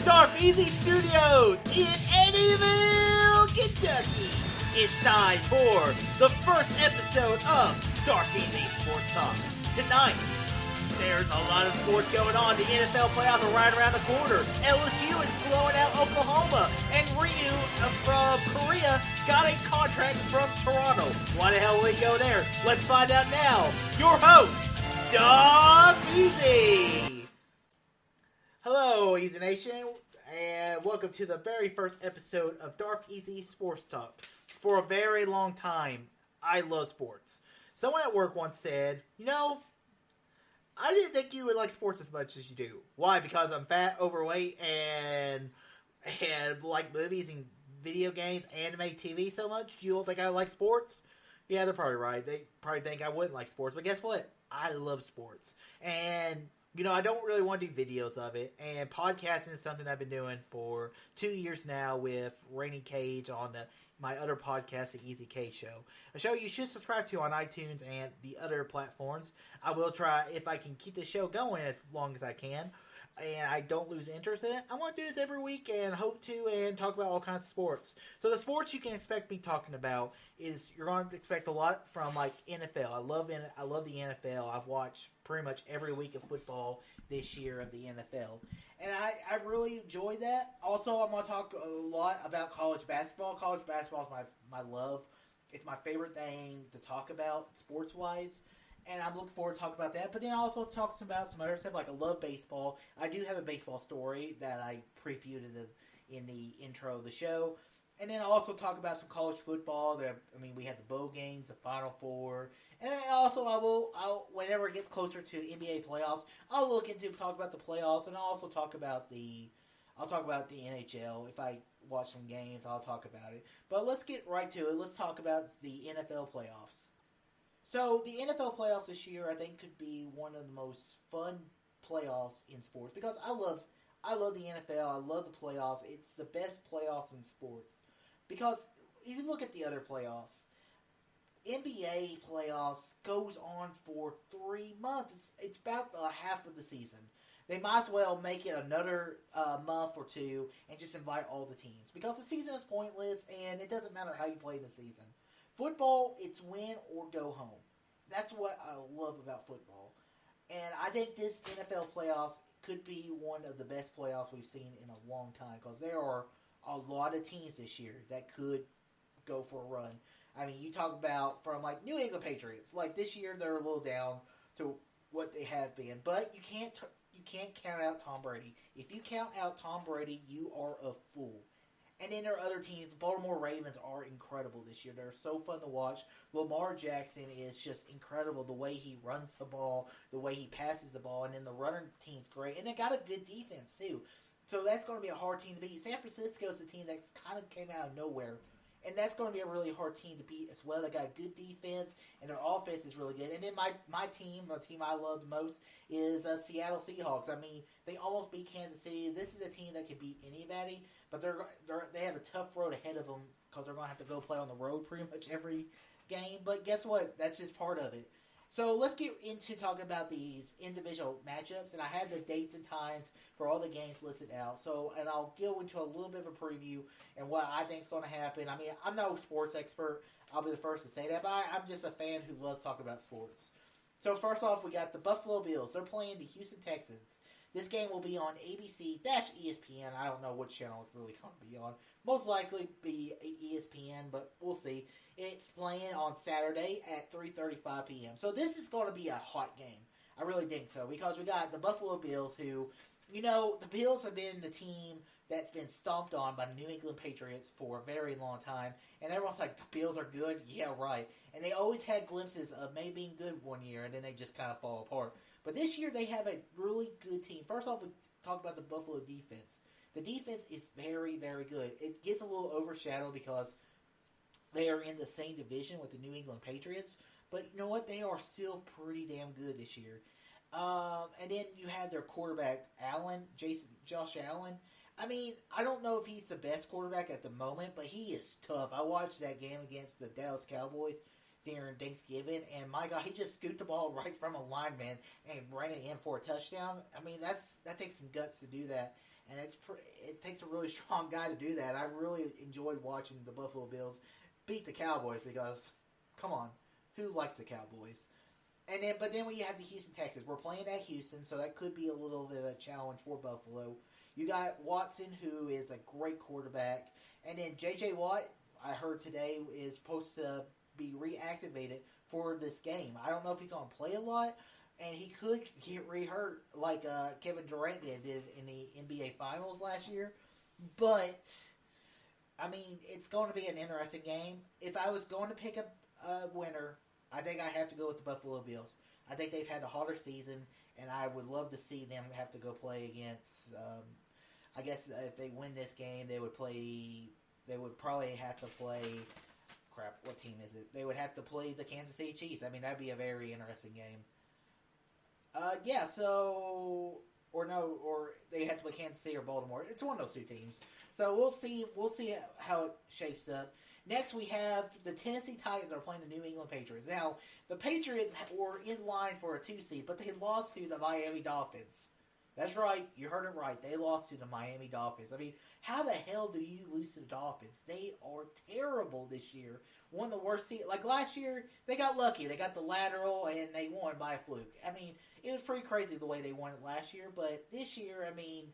Darth Easy Studios in Eddyville, Kentucky. It's time for the first episode of Darth Easy Sports Talk. Tonight, there's a lot of sports going on. The NFL playoffs are right around the corner. LSU is blowing out Oklahoma. And Ryu from Korea got a contract from Toronto. Why the hell would he go there? Let's find out now. Your host, Darth Easy. Hello, Easy Nation, and welcome to the very first episode of Darth Easy Sports Talk. For a very long time, I love sports. Someone at work once said, I didn't think you would like sports as much as you do. Why? Because I'm fat, overweight, and like movies and video games, anime, TV so much? You don't think I like sports? Yeah, they're probably right. They probably think I wouldn't like sports. But guess what? I love sports. And, I don't really want to do videos of it. And podcasting is something I've been doing for 2 years now with Rainy Cage on my other podcast, The Easy K Show. A show you should subscribe to on iTunes and the other platforms. I will try, if I can keep the show going as long as I can, and I don't lose interest in it, I want to do this every week and hope to and talk about all kinds of sports. So the sports you can expect me talking about is you're going to expect a lot from like NFL. I love the NFL. I've watched pretty much every week of football this year of the NFL. And I really enjoy that. Also, I'm going to talk a lot about college basketball. College basketball is my love. It's my favorite thing to talk about sports-wise. And I'm looking forward to talking about that. But then I also talk about some other stuff. Like, I love baseball. I do have a baseball story that I previewed in the intro of the show. And then I'll also talk about some college football. We have the bowl games, the Final Four. And then also I'll whenever it gets closer to NBA playoffs, I'll look into talk about the playoffs. And I'll also talk about the NHL. If I watch some games, I'll talk about it. But let's get right to it. Let's talk about the NFL playoffs. So, the NFL playoffs this year, I think, could be one of the most fun playoffs in sports. Because I love the NFL. I love the playoffs. It's the best playoffs in sports. Because if you look at the other playoffs, NBA playoffs goes on for 3 months. It's about half of the season. They might as well make it another month or two and just invite all the teams. Because the season is pointless, and it doesn't matter how you play in the season. Football, it's win or go home. That's what I love about football. And I think this NFL playoffs could be one of the best playoffs we've seen in a long time. Because there are a lot of teams this year that could go for a run. I mean, you talk about from like New England Patriots. Like this year, they're a little down to what they have been. But you can't count out Tom Brady. If you count out Tom Brady, you are a fool. And then there are other teams. The Baltimore Ravens are incredible this year. They're so fun to watch. Lamar Jackson is just incredible. The way he runs the ball, the way he passes the ball, and then the running team's great. And they got a good defense, too. So that's going to be a hard team to beat. San Francisco's a team that's kind of came out of nowhere. And that's going to be a really hard team to beat as well. They got good defense, and their offense is really good. And then my team, the team I love the most, is Seattle Seahawks. I mean, they almost beat Kansas City. This is a team that can beat anybody, but they have a tough road ahead of them because they're going to have to go play on the road pretty much every game. But guess what? That's just part of it. So let's get into talking about these individual matchups, and I have the dates and times for all the games listed out. And I'll go into a little bit of a preview and what I think is going to happen. I mean, I'm no sports expert. I'll be the first to say that, but I'm just a fan who loves talking about sports. So first off, we got the Buffalo Bills. They're playing the Houston Texans. This game will be on ABC-ESPN. I don't know what channel it's really going to be on. Most likely be ESPN, but we'll see. It's playing on Saturday at 3:35 p.m. So this is going to be a hot game. I really think so. Because we got the Buffalo Bills who, the Bills have been the team that's been stomped on by the New England Patriots for a very long time. And everyone's like, the Bills are good? Yeah, right. And they always had glimpses of maybe being good one year, and then they just kind of fall apart. But this year they have a really good team. First off, we talk about the Buffalo defense. The defense is very, very good. It gets a little overshadowed because they are in the same division with the New England Patriots. But you know what? They are still pretty damn good this year. And then you have their quarterback, Josh Allen. I mean, I don't know if he's the best quarterback at the moment, but he is tough. I watched that game against the Dallas Cowboys during Thanksgiving, and my God, he just scooped the ball right from a lineman and ran it in for a touchdown. I mean, that takes some guts to do that. and it takes a really strong guy to do that. I really enjoyed watching the Buffalo Bills beat the Cowboys because, come on, who likes the Cowboys? But then we have the Houston Texans. We're playing at Houston, so that could be a little bit of a challenge for Buffalo. You got Watson, who is a great quarterback, and then J.J. Watt, I heard today, is supposed to be reactivated for this game. I don't know if he's going to play a lot, and he could get re-hurt like Kevin Durant did in the NBA Finals last year. But, I mean, it's going to be an interesting game. If I was going to pick a winner, I think I have to go with the Buffalo Bills. I think they've had a harder season, and I would love to see them have to go play against. I guess if they win this game, they would play. They would probably have to play. Crap, what team is it? They would have to play the Kansas City Chiefs. I mean, that'd be a very interesting game. Yeah. So, or they have to play Kansas City or Baltimore. It's one of those two teams. So we'll see. We'll see how it shapes up. Next, we have the Tennessee Titans are playing the New England Patriots. Now, the Patriots were in line for a 2 seed, but they lost to the Miami Dolphins. That's right. You heard it right. They lost to the Miami Dolphins. I mean, how the hell do you lose to the Dolphins? They are terrible this year. One of the worst seasons. Like last year, they got lucky. They got the lateral, and they won by a fluke. I mean, it was pretty crazy the way they won it last year, but this year, I mean,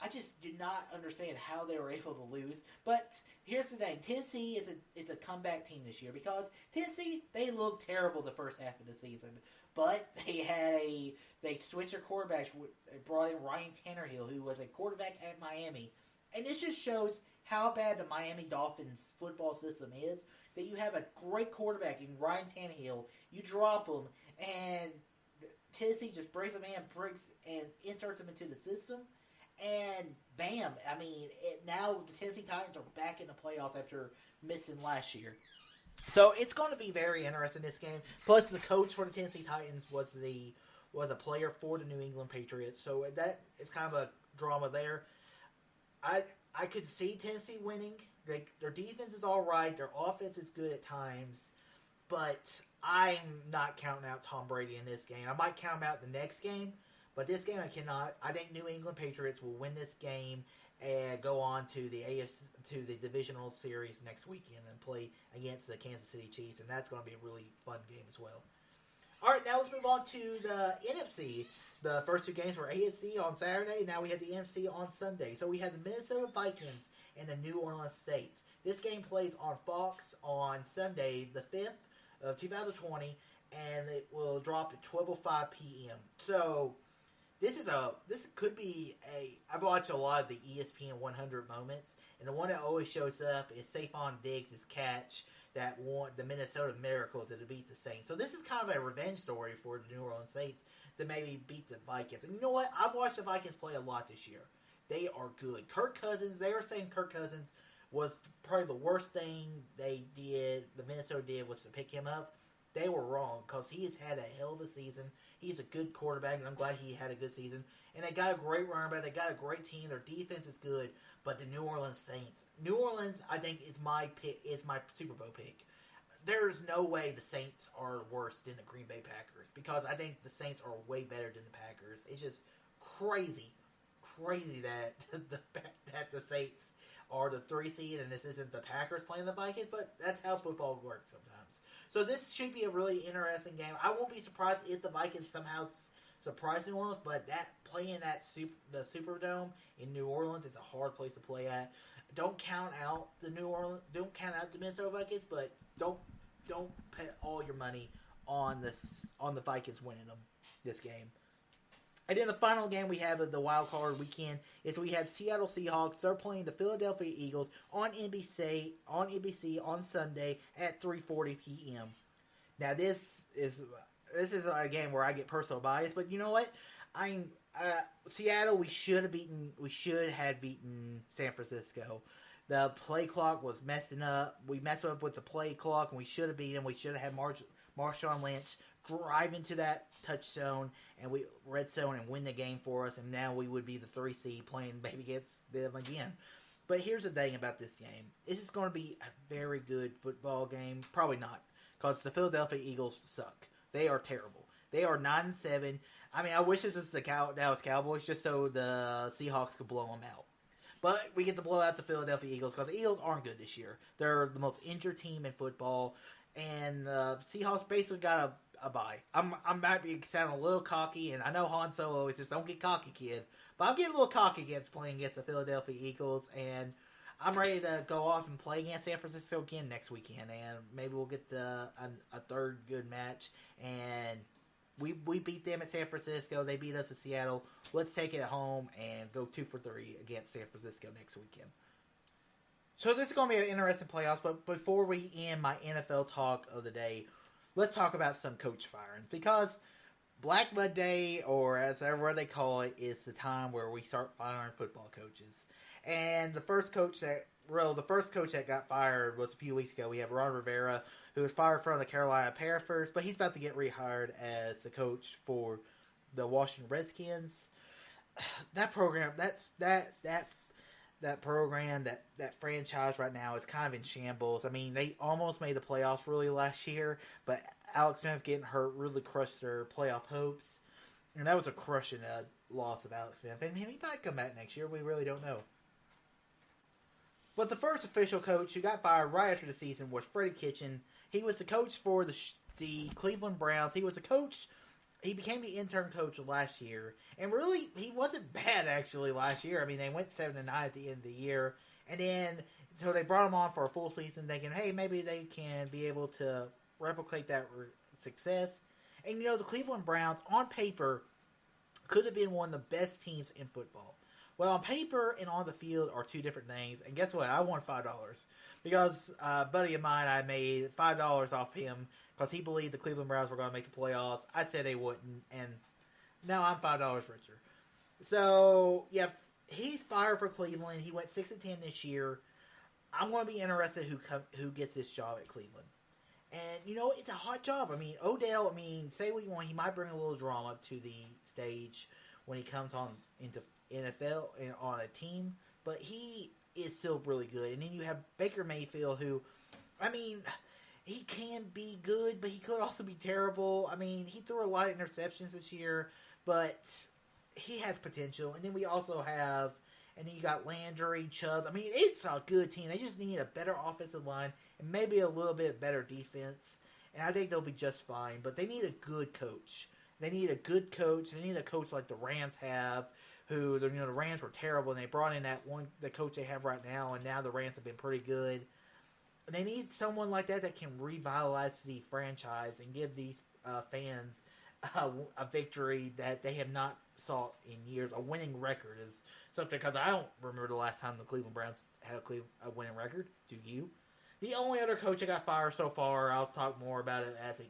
I just do not understand how they were able to lose. But here's the thing. Tennessee is a comeback team this year because Tennessee, they looked terrible the first half of the season. But they switched their quarterbacks. They brought in Ryan Tannehill, who was a quarterback at Miami. And this just shows how bad the Miami Dolphins football system is. That you have a great quarterback in Ryan Tannehill. You drop him, and Tennessee just brings him in, and inserts him into the system. And bam! I mean, now the Tennessee Titans are back in the playoffs after missing last year. So it's going to be very interesting this game. Plus, the coach for the Tennessee Titans was a player for the New England Patriots. So that is kind of a drama there. I could see Tennessee winning. Their defense is all right. Their offense is good at times, but I'm not counting out Tom Brady in this game. I might count him out the next game. But this game I cannot. I think New England Patriots will win this game and go on to the divisional series next weekend and play against the Kansas City Chiefs, and that's going to be a really fun game as well. All right, now let's move on to the NFC. The first two games were AFC on Saturday. Now we have the NFC on Sunday. So we have the Minnesota Vikings and the New Orleans Saints. This game plays on Fox on Sunday, the 5th of 2020, and it will drop at 12:05 p.m. So this could be I've watched a lot of the ESPN 100 moments, and the one that always shows up is Stephon Diggs' catch that won the Minnesota Miracles to beat the Saints. So this is kind of a revenge story for the New Orleans Saints to maybe beat the Vikings. And you know what? I've watched the Vikings play a lot this year. They are good. Kirk Cousins, they were saying Kirk Cousins was probably the worst thing the Minnesota did was to pick him up. They were wrong because he has had a hell of a season. He's a good quarterback, and I'm glad he had a good season. And they got a great running back. They got a great team. Their defense is good. But the New Orleans Saints, New Orleans, I think is my pick. Is my Super Bowl pick. There's no way the Saints are worse than the Green Bay Packers because I think the Saints are way better than the Packers. It's just crazy that that the Saints are the 3 seed and this isn't the Packers playing the Vikings. But that's how football works sometimes. So this should be a really interesting game. I won't be surprised if the Vikings somehow surprise New Orleans, but playing at the Superdome in New Orleans is a hard place to play at. Don't count out the Minnesota Vikings, but don't put all your money on the Vikings winning this game. And then the final game we have of the wild card weekend is we have Seattle Seahawks. They're playing the Philadelphia Eagles on NBC on Sunday at 3:40 p.m. Now this is a game where I get personal bias, but you know what? Seattle. We should have beaten San Francisco. The play clock was messing up. We messed up with the play clock, and we should have beaten them. We should have had Marshawn Lynch drive into that touchdown and red zone and win the game for us, and now we would be the 3 seed playing maybe against them again. But here's the thing about this game. This is going to be a very good football game. Probably not, because the Philadelphia Eagles suck. They are terrible. They are 9-7. I mean, I wish this was the Dallas Cowboys just so the Seahawks could blow them out. But we get to blow out the Philadelphia Eagles because the Eagles aren't good this year. They're the most injured team in football, and the Seahawks basically got a bye. I might be sounding a little cocky, and I know Han Solo always says, "Don't get cocky, kid." But I'm getting a little cocky against playing against the Philadelphia Eagles, and I'm ready to go off and play against San Francisco again next weekend, and maybe we'll get a third good match. And we beat them at San Francisco. They beat us at Seattle. Let's take it at home and go 2 for 3 against San Francisco next weekend. So this is going to be an interesting playoffs, but before we end my NFL talk of the day, let's talk about some coach firing. Because Black Monday, or as ever they call it, is the time where we start firing football coaches. And the first coach that got fired was a few weeks ago. We have Ron Rivera, who was fired from the Carolina Panthers, but he's about to get rehired as the coach for the Washington Redskins. That program, that program, that franchise right now is kind of in shambles. I mean, they almost made the playoffs really last year, but Alex Smith getting hurt really crushed their playoff hopes. And that was a crushing loss of Alex Smith. And he might come back next year. We really don't know. But the first official coach who got fired right after the season was Freddie Kitchen. He was the coach for the Cleveland Browns. He was the coach. He became the intern coach last year. And really, he wasn't bad, actually, last year. I mean, they went 7-9 at the end of the year. And then, so they brought him on for a full season thinking, hey, maybe they can be able to replicate that success. And, you know, the Cleveland Browns, on paper, could have been one of the best teams in football. Well, on paper and on the field are two different things. And guess what? I won $5. Because a buddy of mine, I made $5 off him because he believed the Cleveland Browns were going to make the playoffs. I said they wouldn't. And now I'm $5 richer. So, yeah, he's fired for Cleveland. He went 6-10 this year. I'm going to be interested who gets this job at Cleveland. And, you know, it's a hot job. I mean, Odell, say what you want. He might bring a little drama to the stage when he comes on into NFL and on a team, but he is still really good. And then you have Baker Mayfield, who, he can be good, but he could also be terrible. I mean, he threw a lot of interceptions this year, but he has potential. And then we also have, and then you got Landry, Chubbs. I mean, it's a good team. They just need a better offensive line and maybe a little bit better defense. And I think they'll be just fine. But they need a good coach. They need a good coach. They need a coach like the Rams have, who, the Rams were terrible, and they brought in the coach they have right now, and now the Rams have been pretty good. And they need someone like that can revitalize the franchise and give these fans a victory that they have not sought in years. A winning record is something, because I don't remember the last time the Cleveland Browns had a winning record. Do you? The only other coach that got fired so far, I'll talk more about it as it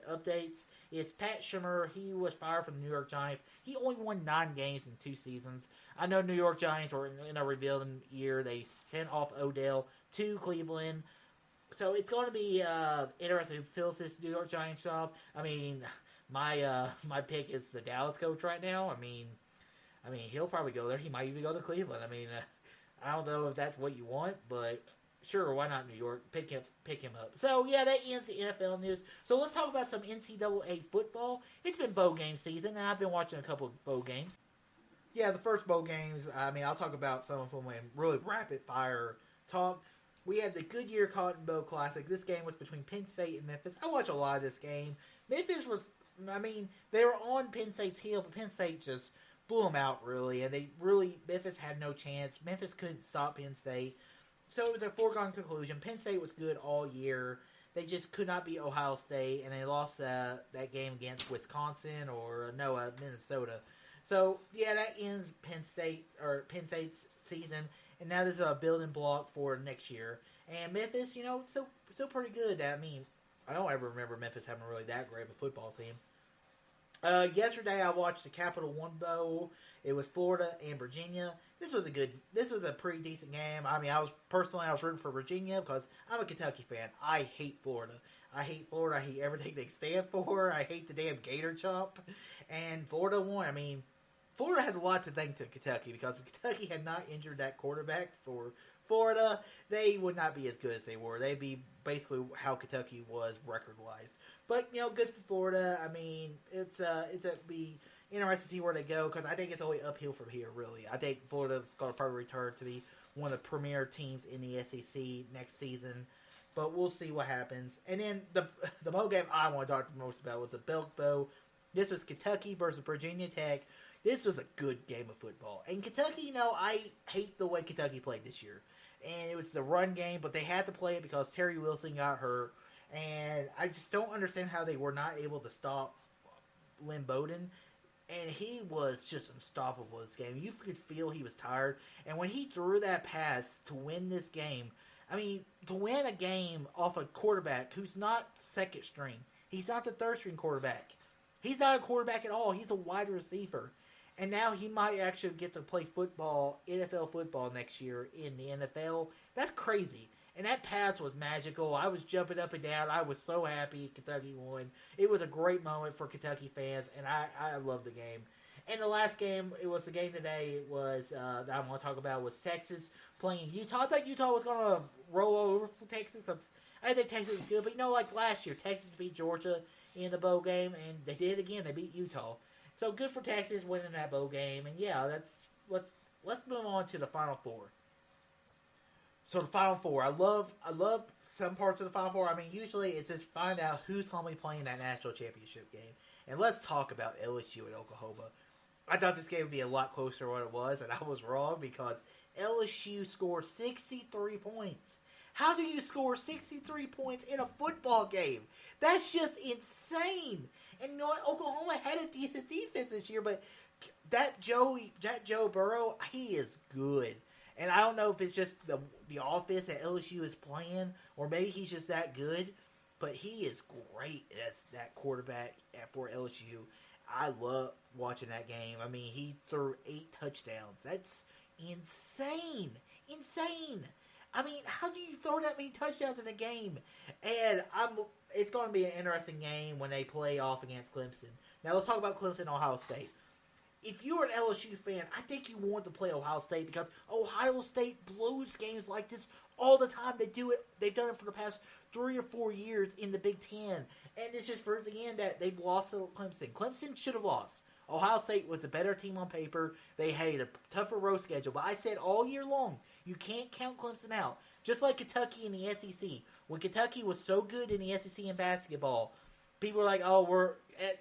updates, is Pat Shurmur. He was fired from the New York Giants. He only won 9 games in 2 seasons. I know New York Giants were in a rebuilding year. They sent off Odell to Cleveland. So it's going to be interesting who fills this New York Giants job. I mean, my pick is the Dallas coach right now. I mean, he'll probably go there. He might even go to Cleveland. I don't know if that's what you want, but sure, why not New York? Pick him up. So, yeah, that ends the NFL news. So, let's talk about some NCAA football. It's been bowl game season, and I've been watching a couple of bowl games. Yeah, the first bowl games, I'll talk about some of them in really rapid-fire talk. We had the Goodyear Cotton Bowl Classic. This game was between Penn State and Memphis. I watched a lot of this game. Memphis was, they were on Penn State's heel, but Penn State just blew them out, really. And Memphis had no chance. Memphis couldn't stop Penn State. So it was a foregone conclusion. Penn State was good all year. They just could not beat Ohio State, and they lost that game against Wisconsin Minnesota. So yeah, that ends Penn State's season, and now there's a building block for next year. And Memphis, still pretty good. I don't ever remember Memphis having really that great of a football team. Yesterday I watched the Capital One Bowl. It was Florida and Virginia. This was a pretty decent game. I was rooting for Virginia because I'm a Kentucky fan. I hate Florida. I hate everything they stand for. I hate the damn Gator Chomp. And Florida won. Florida has a lot to thank to Kentucky because if Kentucky had not injured that quarterback for Florida, they would not be as good as they were. They'd be basically how Kentucky was record-wise. But, good for Florida. I mean, it's be interesting to see where they go because I think it's only uphill from here, really. I think Florida's going to probably return to be one of the premier teams in the SEC next season. But we'll see what happens. And then the bowl game I want to talk the most about was the Belk Bowl. This was Kentucky versus Virginia Tech. This was a good game of football. And Kentucky, I hate the way Kentucky played this year. And it was the run game, but they had to play it because Terry Wilson got hurt. And I just don't understand how they were not able to stop Lynn Bowden. And he was just unstoppable this game. You could feel he was tired. And when he threw that pass to win this game, to win a game off a quarterback who's not second string, he's not the third string quarterback. He's not a quarterback at all. He's a wide receiver. And now he might actually get to play football, NFL football next year in the NFL. That's crazy. And that pass was magical. I was jumping up and down. I was so happy Kentucky won. It was a great moment for Kentucky fans, and I loved the game. And the last game, it was the game today, was that I want to talk about was Texas playing Utah. I thought Utah was going to roll over for Texas because I think Texas is good. But, like last year, Texas beat Georgia in the bowl game, and they did it again. They beat Utah. So good for Texas winning that bowl game. And, yeah, let's move on to the Final Four. So the Final Four, I love some parts of the Final Four. Usually it's just find out who's going to be playing that national championship game. And let's talk about LSU and Oklahoma. I thought this game would be a lot closer than what it was, and I was wrong because LSU scored 63 points. How do you score 63 points in a football game? That's just insane. And Oklahoma had a decent defense this year, but that Joe Burrow, he is good. And I don't know if it's just the offense that LSU is playing, or maybe he's just that good, but he is great as that quarterback for LSU. I love watching that game. He threw 8 touchdowns. That's insane. Insane. How do you throw that many touchdowns in a game? And it's going to be an interesting game when they play off against Clemson. Now let's talk about Clemson, Ohio State. If you're an LSU fan, I think you want to play Ohio State because Ohio State blows games like this all the time. They do it. They've done it for the past 3 or 4 years in the Big Ten. And it's just proves again that they've lost to Clemson. Clemson should have lost. Ohio State was the better team on paper. They had a tougher road schedule. But I said all year long, you can't count Clemson out. Just like Kentucky in the SEC. When Kentucky was so good in the SEC in basketball, people were like,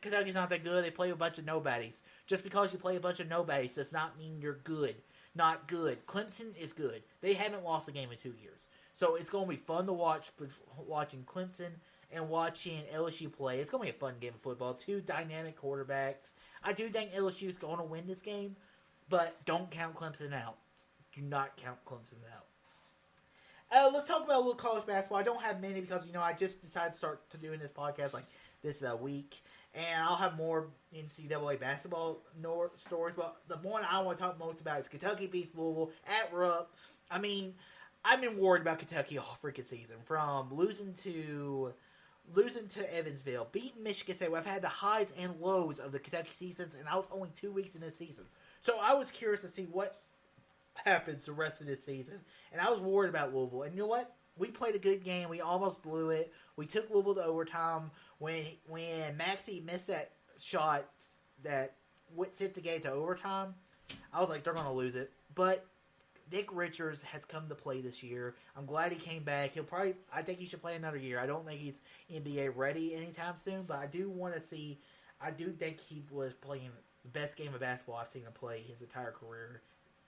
Kentucky's not that good. They play a bunch of nobodies. Just because you play a bunch of nobodies does not mean you're good. Not good. Clemson is good. They haven't lost a game in 2 years. So it's going to be fun to watch, watching Clemson and watching LSU play. It's going to be a fun game of football. 2 dynamic quarterbacks. I do think LSU is going to win this game, but don't count Clemson out. Do not count Clemson out. Let's talk about a little college basketball. I don't have many because, I just decided to start doing this podcast this week. And I'll have more NCAA basketball stories. But the one I want to talk most about is Kentucky beats Louisville at Rupp. I've been worried about Kentucky all freaking season. From losing to Evansville, beating Michigan State. I've had the highs and lows of the Kentucky seasons, and I was only 2 weeks in this season. So I was curious to see what happens the rest of this season. And I was worried about Louisville. And you know what? We played a good game. We almost blew it. We took Louisville to overtime. When Maxey missed that shot that sent the game to overtime, I was like, they're going to lose it. But Nick Richards has come to play this year. I'm glad he came back. I think he should play another year. I don't think he's NBA ready anytime soon, but I do think he was playing the best game of basketball I've seen him play his entire career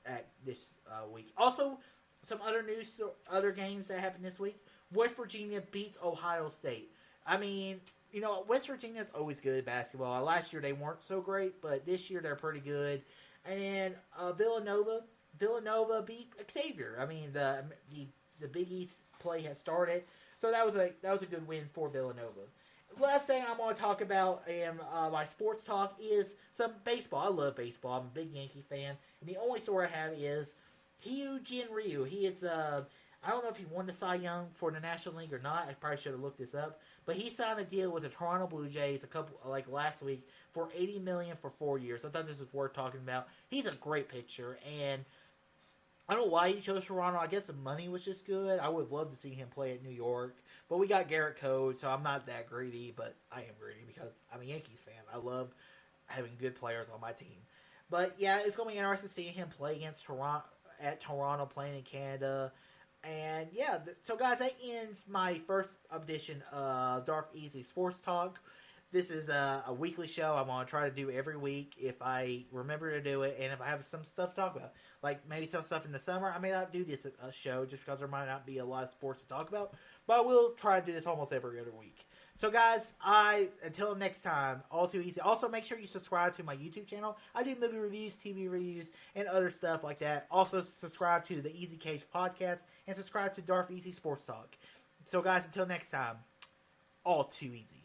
at this week. Also, some other news, other games that happened this week. West Virginia beats Ohio State. West Virginia's always good at basketball. Last year they weren't so great, but this year they're pretty good. And then Villanova beat Xavier. The Big East play has started, so that was a good win for Villanova. Last thing I want to talk about in my sports talk is some baseball. I love baseball. I'm a big Yankee fan, and the only story I have is Hyun-Jin Ryu. He is I don't know if he won the Cy Young for the National League or not. I probably should have looked this up. But he signed a deal with the Toronto Blue Jays last week for $80 million for 4 years. I thought this was worth talking about. He's a great pitcher, and I don't know why he chose Toronto. I guess the money was just good. I would love to see him play at New York. But we got Garrett Code, so I'm not that greedy. But I am greedy because I'm a Yankees fan. I love having good players on my team. But yeah, it's going to be interesting seeing him play against Toronto, playing in Canada. And yeah, so guys, that ends my first edition of Dark Easy Sports Talk. This is a weekly show I'm going to try to do every week if I remember to do it and if I have some stuff to talk about. Like maybe some stuff in the summer. I may not do this a show just because there might not be a lot of sports to talk about. But I will try to do this almost every other week. So guys, until next time, all too easy. Also make sure you subscribe to my YouTube channel. I do movie reviews, TV reviews, and other stuff like that. Also subscribe to the Easy Cage podcast and subscribe to Darth Easy Sports Talk. So guys, until next time, all too easy.